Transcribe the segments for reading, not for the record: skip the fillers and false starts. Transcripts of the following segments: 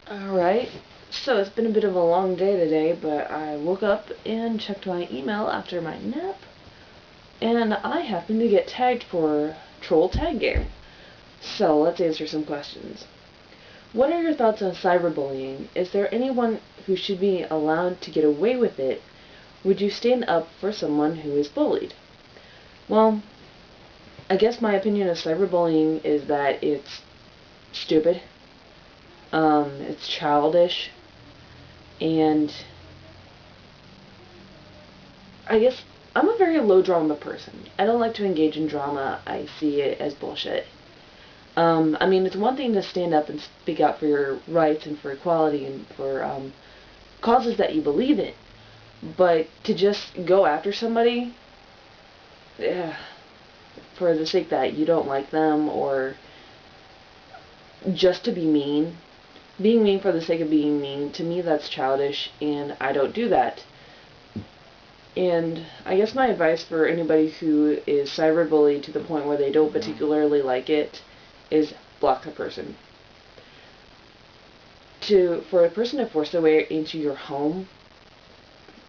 Alright, so it's been a bit of a long day today, but I woke up and checked my email after my nap, and I happened to get tagged for Troll Tag Game. So let's answer some questions. What are your thoughts on cyberbullying? Is there anyone who should be allowed to get away with it? Would you stand up for someone who is bullied? Well, I guess my opinion of cyberbullying is that it's stupid. It's childish, and I guess I'm a very low drama person. I don't like to engage in drama. I see it as bullshit. I mean, it's one thing to stand up and speak out for your rights and for equality and for causes that you believe in, but to just go after somebody for the sake that you don't like them, or just to be mean, being mean for the sake of being mean, to me that's childish, and I don't do that. And I guess my advice for anybody who is cyberbullied to the point where they don't particularly like it is block the person. For a person to force their way into your home,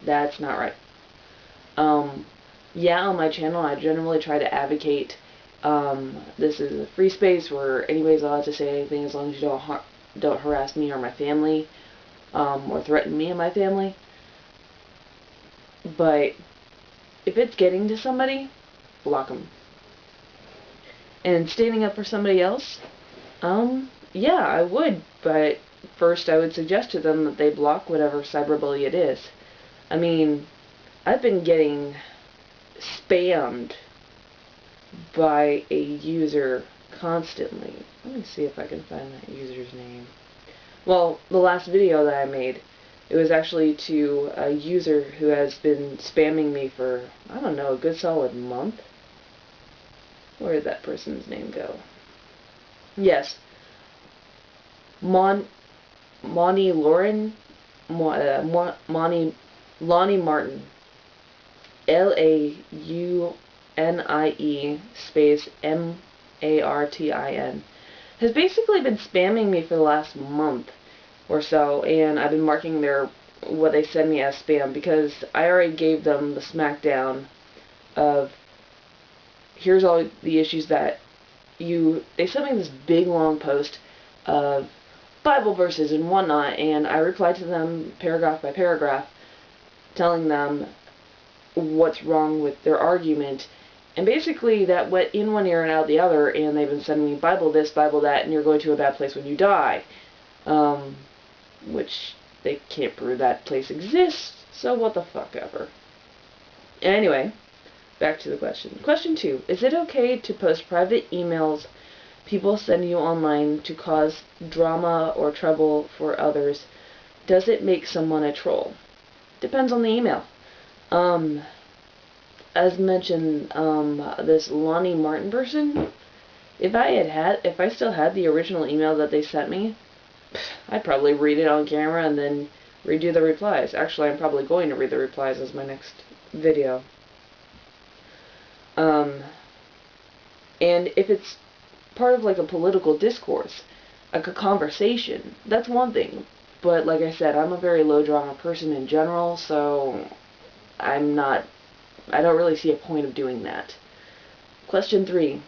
that's not right. Yeah, on my channel I generally try to advocate this is a free space where anybody's allowed to say anything as long as you don't harass me or my family, or threaten me and my family. But if it's getting to somebody, block them. And standing up for somebody else, yeah, I would, but first I would suggest to them that they block whatever cyberbully it is. I mean, I've been getting spammed by a user constantly. Let me see if I can find that user's name. Well, the last video that I made, it was actually to a user who has been spamming me for, I don't know, a good solid month. Where did that person's name go? Yes. Lonnie Martin. LAUNIE space MARTIN. Has basically been spamming me for the last month or so, and I've been marking what they send me as spam, because I already gave them the smackdown of here's all the issues that they sent me this big long post of Bible verses and whatnot, and I replied to them paragraph by paragraph telling them what's wrong with their argument, and basically that went in one ear and out the other, and they've been sending me Bible this, Bible that, and you're going to a bad place when you die. Which they can't prove that place exists, so what the fuck ever. Anyway, back to the question. Question 2. Is it okay to post private emails people send you online to cause drama or trouble for others? Does it make someone a troll? Depends on the email. As mentioned, this Lonnie Martin person, if I still had the original email that they sent me, I'd probably read it on camera and then redo the replies. Actually, I'm probably going to read the replies as my next video. And if it's part of like a political discourse, like a conversation, that's one thing. But like I said, I'm a very low drama person in general, so I don't really see a point of doing that. Question 3.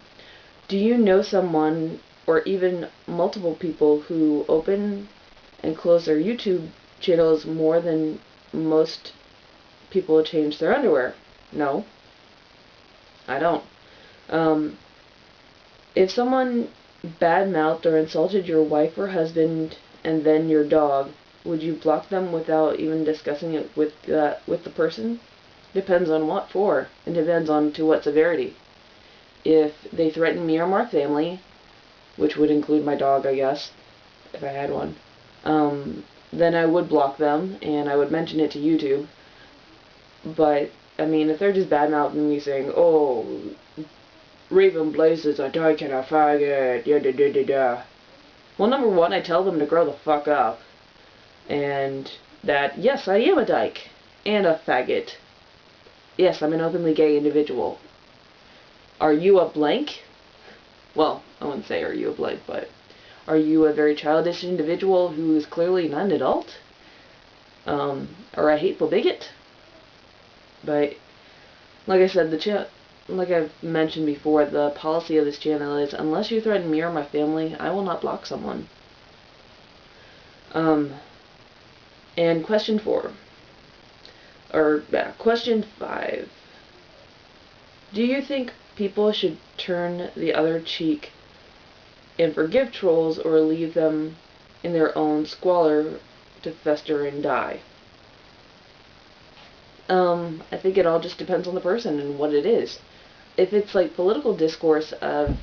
Do you know someone or even multiple people who open and close their YouTube channels more than most people change their underwear? No, I don't. If someone bad-mouthed or insulted your wife or husband and then your dog, would you block them without even discussing it with the person? Depends on what for, and depends on to what severity. If they threaten me or my family, which would include my dog, I guess, if I had one, then I would block them, and I would mention it to YouTube. But, I mean, if they're just bad-mouthing me saying, oh, Raven blazes, I die in a faggot, da. Well, number one, I tell them to grow the fuck up, and that, yes, I am a dyke, and a faggot. Yes, I'm an openly gay individual. Are you a blank? Well, I wouldn't say are you a blank, but Are you a very childish individual who is clearly not an adult? Or a hateful bigot? But, like I said, like I've mentioned before, the policy of this channel is, unless you threaten me or my family, I will not block someone. And question 5. Do you think people should turn the other cheek and forgive trolls, or leave them in their own squalor to fester and die? I think it all just depends on the person and what it is. If it's like political discourse of,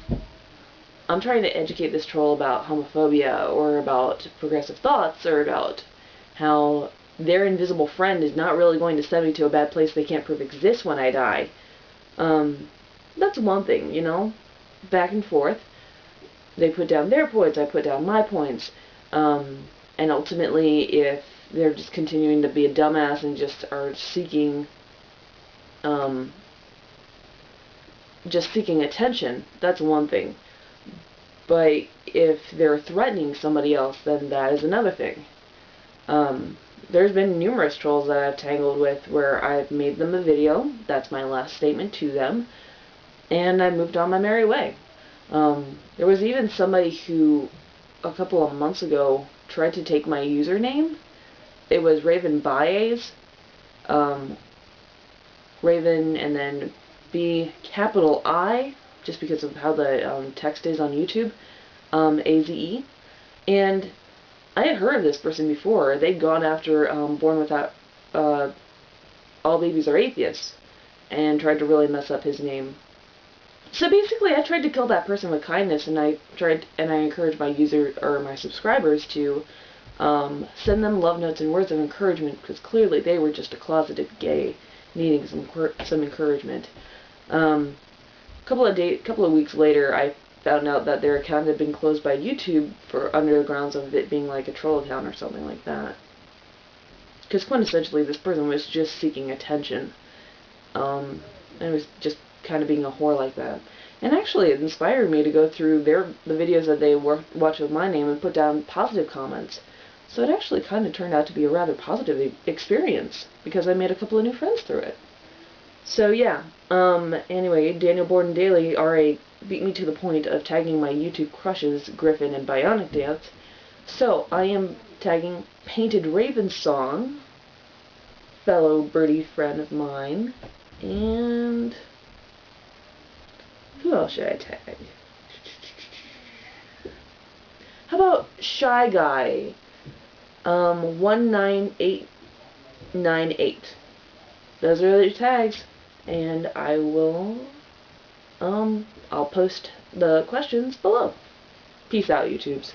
I'm trying to educate this troll about homophobia, or about progressive thoughts, or about how their invisible friend is not really going to send me to a bad place they can't prove exists when I die, that's one thing, you know? Back and forth. They put down their points, I put down my points. And ultimately, if they're just continuing to be a dumbass and just are seeking attention, that's one thing. But if they're threatening somebody else, then that is another thing. There's been numerous trolls that I've tangled with where I've made them a video, that's my last statement to them, and I moved on my merry way. There was even somebody who, a couple of months ago, tried to take my username. It was Raven Baez, Raven and then B capital I, just because of how the text is on YouTube, AZE. And I had heard of this person before. They'd gone after Born Without, All Babies Are Atheists, and tried to really mess up his name. So basically, I tried to kill that person with kindness, and I encouraged my subscribers to send them love notes and words of encouragement, because clearly they were just a closeted gay needing some encouragement. Couple of weeks later, I found out that their account had been closed by YouTube under the grounds of it being like a troll account or something like that. Because quintessentially, this person was just seeking attention, and was just kind of being a whore like that. And actually, it inspired me to go through the videos that they watch with my name and put down positive comments. So it actually kind of turned out to be a rather positive experience, because I made a couple of new friends through it. So yeah, anyway, Daniel Borden Daily RA beat me to the point of tagging my YouTube crushes, Griffin and Bionic Dance. So I am tagging PaintedRavenSong, fellow birdie friend of mine, and who else should I tag? How about Shy Guy, 19898. Those are the tags, and I will, I'll post the questions below. Peace out, YouTubes.